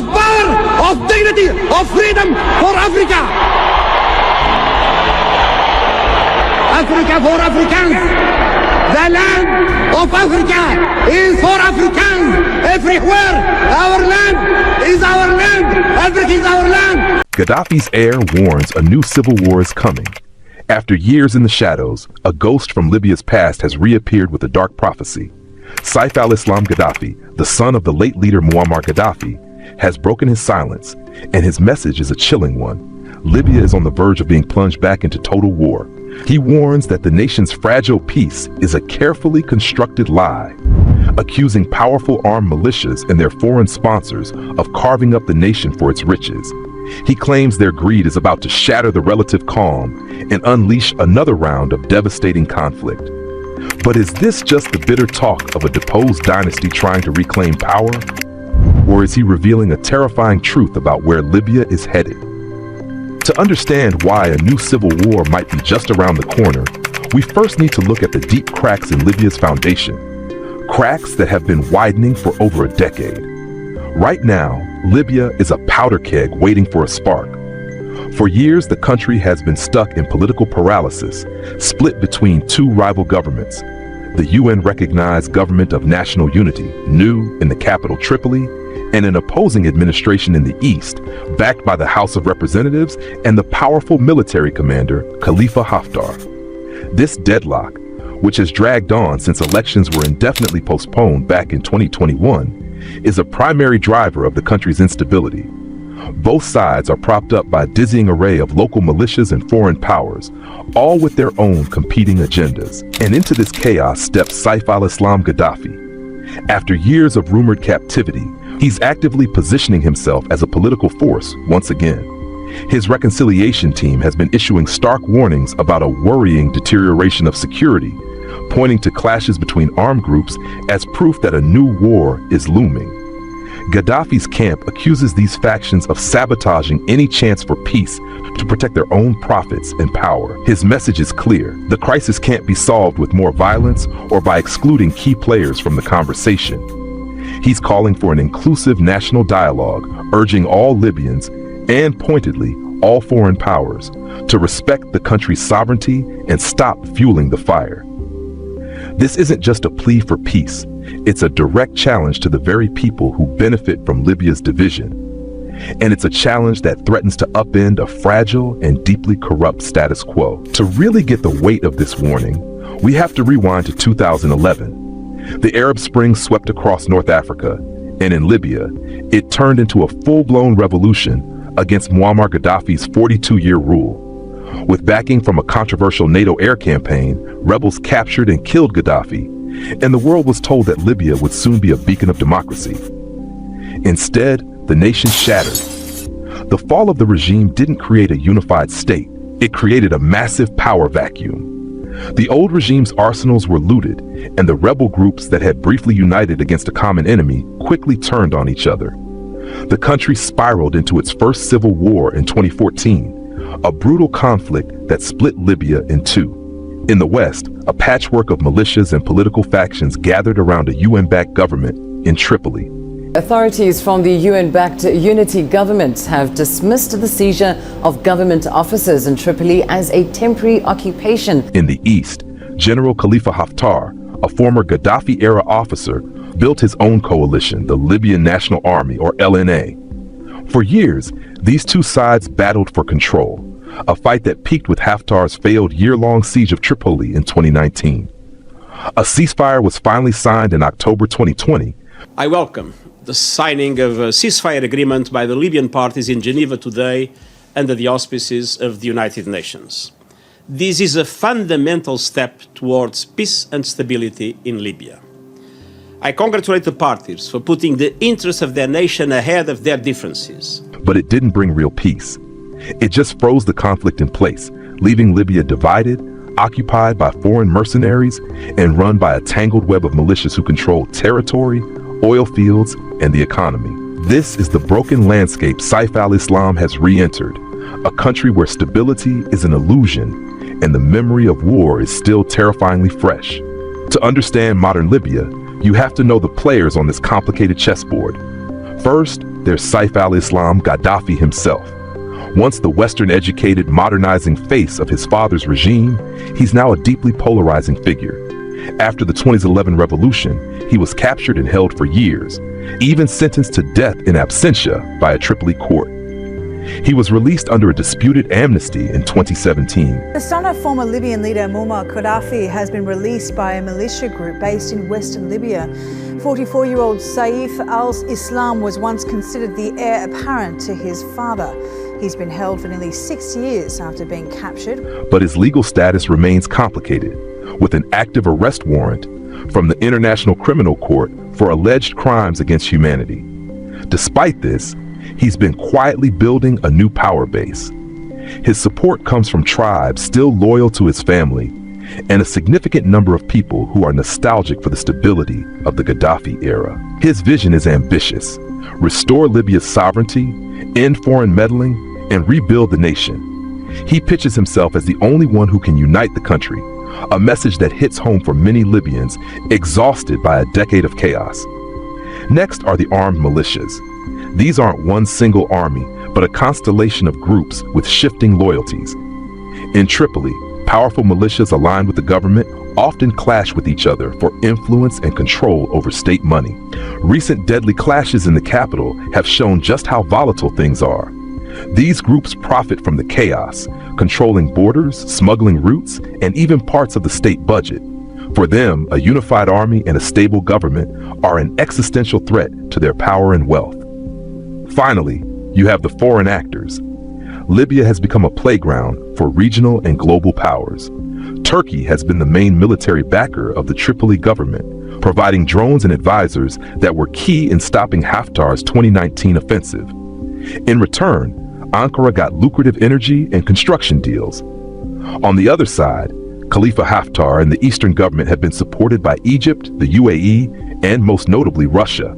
of power, of dignity, of freedom for Africa. Africa for Africans. The land of Africa is for Africans. Everywhere, our land is our land. Africa is our land. Gaddafi's heir warns a new civil war is coming. After years in the shadows, a ghost from Libya's past has reappeared with a dark prophecy. Saif al-Islam Gaddafi, the son of the late leader Muammar Gaddafi, has broken his silence, and his message is a chilling one. Libya is on the verge of being plunged back into total war. He warns that the nation's fragile peace is a carefully constructed lie, accusing powerful armed militias and their foreign sponsors of carving up the nation for its riches. He claims their greed is about to shatter the relative calm and unleash another round of devastating conflict. But is this just the bitter talk of a deposed dynasty trying to reclaim power? Or is he revealing a terrifying truth about where Libya is headed? To understand why a new civil war might be just around the corner, we first need to look at the deep cracks in Libya's foundation. Cracks that have been widening for over a decade. Right now, Libya is a powder keg waiting for a spark. For years, the country has been stuck in political paralysis, split between two rival governments. The UN-recognized Government of National Unity, NU, in the capital Tripoli, and an opposing administration in the east, backed by the House of Representatives and the powerful military commander, Khalifa Haftar. This deadlock, which has dragged on since elections were indefinitely postponed back in 2021, is a primary driver of the country's instability. Both sides are propped up by a dizzying array of local militias and foreign powers, all with their own competing agendas. And into this chaos steps Saif al-Islam Gaddafi. After years of rumored captivity, he's actively positioning himself as a political force once again. His reconciliation team has been issuing stark warnings about a worrying deterioration of security, pointing to clashes between armed groups as proof that a new war is looming. Gaddafi's camp accuses these factions of sabotaging any chance for peace to protect their own profits and power. His message is clear. The crisis can't be solved with more violence or by excluding key players from the conversation. He's calling for an inclusive national dialogue, urging all Libyans, and pointedly, all foreign powers, to respect the country's sovereignty and stop fueling the fire. This isn't just a plea for peace. It's a direct challenge to the very people who benefit from Libya's division. And it's a challenge that threatens to upend a fragile and deeply corrupt status quo. To really get the weight of this warning, we have to rewind to 2011. The Arab Spring swept across North Africa, and in Libya, it turned into a full-blown revolution against Muammar Gaddafi's 42-year rule. With backing from a controversial NATO air campaign, rebels captured and killed Gaddafi, and the world was told that Libya would soon be a beacon of democracy. Instead, the nation shattered. The fall of the regime didn't create a unified state. It created a massive power vacuum. The old regime's arsenals were looted, and the rebel groups that had briefly united against a common enemy quickly turned on each other. The country spiraled into its first civil war in 2014, a brutal conflict that split Libya in two. In the West, a patchwork of militias and political factions gathered around a UN-backed government in Tripoli. Authorities from the UN-backed unity government have dismissed the seizure of government offices in Tripoli as a temporary occupation. In the East, General Khalifa Haftar, a former Gaddafi-era officer, built his own coalition, the Libyan National Army, or LNA. For years, these two sides battled for control, a fight that peaked with Haftar's failed year-long siege of Tripoli in 2019. A ceasefire was finally signed in October 2020. I welcome the signing of a ceasefire agreement by the Libyan parties in Geneva today under the auspices of the United Nations. This is a fundamental step towards peace and stability in Libya. I congratulate the parties for putting the interests of their nation ahead of their differences. But it didn't bring real peace. It just froze the conflict in place, leaving Libya divided, occupied by foreign mercenaries, and run by a tangled web of militias who control territory, oil fields, and the economy. This is the broken landscape Saif al-Islam has re-entered, a country where stability is an illusion and the memory of war is still terrifyingly fresh. To understand modern Libya, you have to know the players on this complicated chessboard. First, there's Saif al-Islam Gaddafi himself. Once the Western-educated, modernizing face of his father's regime, he's now a deeply polarizing figure. After the 2011 revolution, he was captured and held for years, even sentenced to death in absentia by a Tripoli court. He was released under a disputed amnesty in 2017. The son of former Libyan leader Muammar Gaddafi has been released by a militia group based in western Libya. 44-year-old Saif al-Islam was once considered the heir apparent to his father. He's been held for nearly 6 years after being captured. But his legal status remains complicated, with an active arrest warrant from the International Criminal Court for alleged crimes against humanity. Despite this, he's been quietly building a new power base. His support comes from tribes still loyal to his family and a significant number of people who are nostalgic for the stability of the Gaddafi era. His vision is ambitious: restore Libya's sovereignty, end foreign meddling, and rebuild the nation. He pitches himself as the only one who can unite the country, a message that hits home for many Libyans exhausted by a decade of chaos. Next are the armed militias. These aren't one single army, but a constellation of groups with shifting loyalties. In Tripoli, powerful militias aligned with the government often clash with each other for influence and control over state money. Recent deadly clashes in the capital have shown just how volatile things are. These groups profit from the chaos, controlling borders, smuggling routes, and even parts of the state budget. For them, a unified army and a stable government are an existential threat to their power and wealth. Finally, you have the foreign actors. Libya has become a playground for regional and global powers. Turkey has been the main military backer of the Tripoli government, providing drones and advisors that were key in stopping Haftar's 2019 offensive. In return, Ankara got lucrative energy and construction deals. On the other side, Khalifa Haftar and the Eastern government have been supported by Egypt, the UAE, and most notably Russia.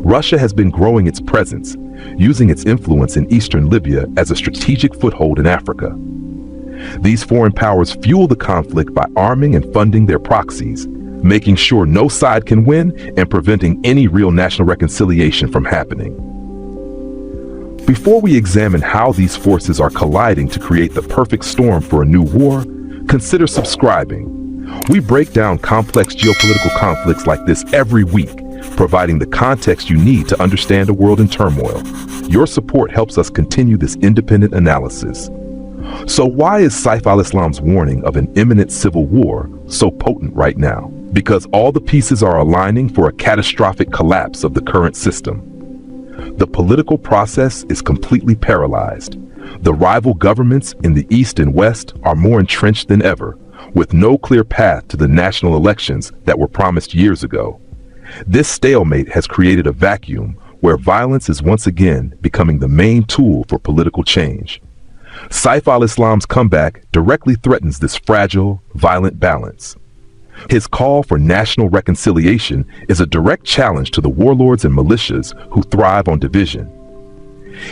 Russia has been growing its presence, using its influence in eastern Libya as a strategic foothold in Africa. These foreign powers fuel the conflict by arming and funding their proxies, making sure no side can win and preventing any real national reconciliation from happening. Before we examine how these forces are colliding to create the perfect storm for a new war, consider subscribing. We break down complex geopolitical conflicts like this every week, providing the context you need to understand a world in turmoil. Your support helps us continue this independent analysis. So why is Saif al-Islam's warning of an imminent civil war so potent right now? Because all the pieces are aligning for a catastrophic collapse of the current system. The political process is completely paralyzed. The rival governments in the East and West are more entrenched than ever, with no clear path to the national elections that were promised years ago. This stalemate has created a vacuum where violence is once again becoming the main tool for political change. Saif al-Islam's comeback directly threatens this fragile, violent balance. His call for national reconciliation is a direct challenge to the warlords and militias who thrive on division.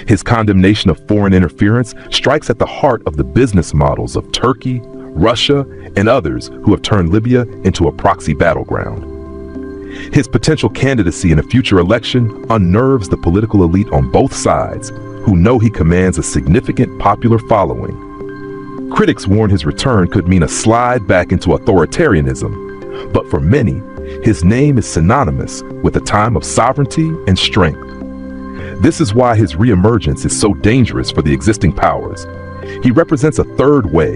His condemnation of foreign interference strikes at the heart of the business models of Turkey, Russia, and others who have turned Libya into a proxy battleground. His potential candidacy in a future election unnerves the political elite on both sides, who know he commands a significant popular following. Critics warn his return could mean a slide back into authoritarianism, but for many, his name is synonymous with a time of sovereignty and strength. This is why his reemergence is so dangerous for the existing powers. He represents a third way,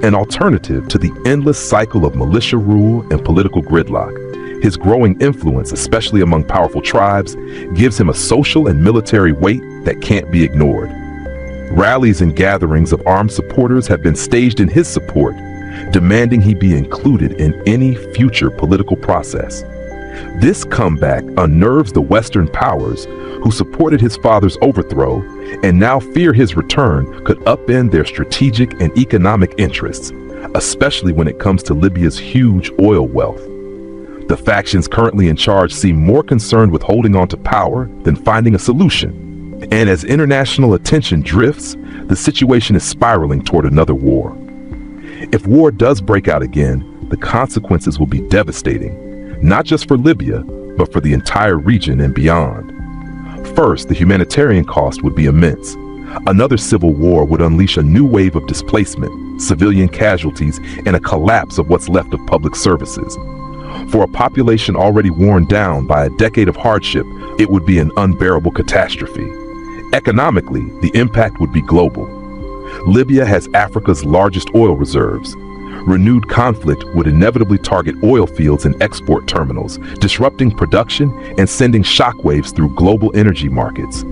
an alternative to the endless cycle of militia rule and political gridlock. His growing influence, especially among powerful tribes, gives him a social and military weight that can't be ignored. Rallies and gatherings of armed supporters have been staged in his support, demanding he be included in any future political process. This comeback unnerves the Western powers who supported his father's overthrow and now fear his return could upend their strategic and economic interests, especially when it comes to Libya's huge oil wealth. The factions currently in charge seem more concerned with holding on to power than finding a solution. And as international attention drifts, the situation is spiraling toward another war. If war does break out again, the consequences will be devastating, not just for Libya, but for the entire region and beyond. First, the humanitarian cost would be immense. Another civil war would unleash a new wave of displacement, civilian casualties, and a collapse of what's left of public services. For a population already worn down by a decade of hardship, it would be an unbearable catastrophe. Economically, the impact would be global. Libya has Africa's largest oil reserves. Renewed conflict would inevitably target oil fields and export terminals, disrupting production and sending shockwaves through global energy markets.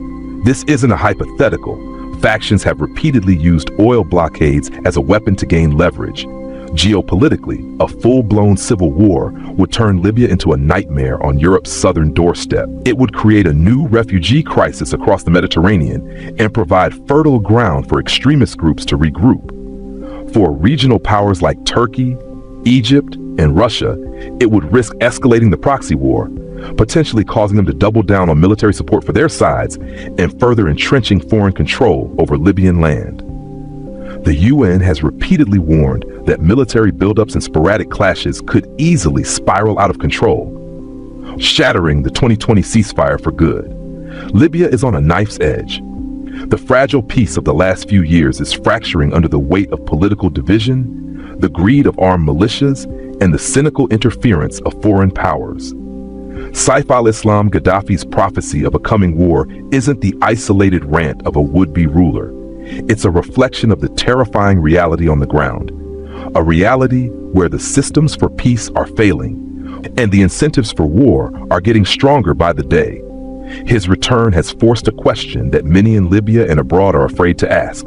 This isn't a hypothetical. Factions have repeatedly used oil blockades as a weapon to gain leverage. Geopolitically, a full-blown civil war would turn Libya into a nightmare on Europe's southern doorstep. It would create a new refugee crisis across the Mediterranean and provide fertile ground for extremist groups to regroup. For regional powers like Turkey, Egypt, and Russia, it would risk escalating the proxy war, potentially causing them to double down on military support for their sides and further entrenching foreign control over Libyan land. The UN has repeatedly warned that military buildups and sporadic clashes could easily spiral out of control, shattering the 2020 ceasefire for good. Libya is on a knife's edge. The fragile peace of the last few years is fracturing under the weight of political division, the greed of armed militias, and the cynical interference of foreign powers. Saif al-Islam Gaddafi's prophecy of a coming war isn't the isolated rant of a would-be ruler. It's a reflection of the terrifying reality on the ground, a reality where the systems for peace are failing, and the incentives for war are getting stronger by the day. His return has forced a question that many in Libya and abroad are afraid to ask.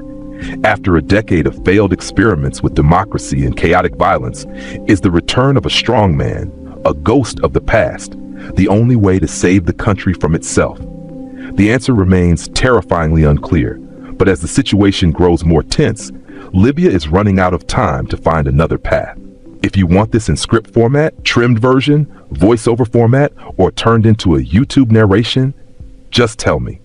After a decade of failed experiments with democracy and chaotic violence, is the return of a strong man, a ghost of the past, the only way to save the country from itself? The answer remains terrifyingly unclear, but as the situation grows more tense, Libya is running out of time to find another path. If you want this in script format, trimmed version, voiceover format, or turned into a YouTube narration, just tell me.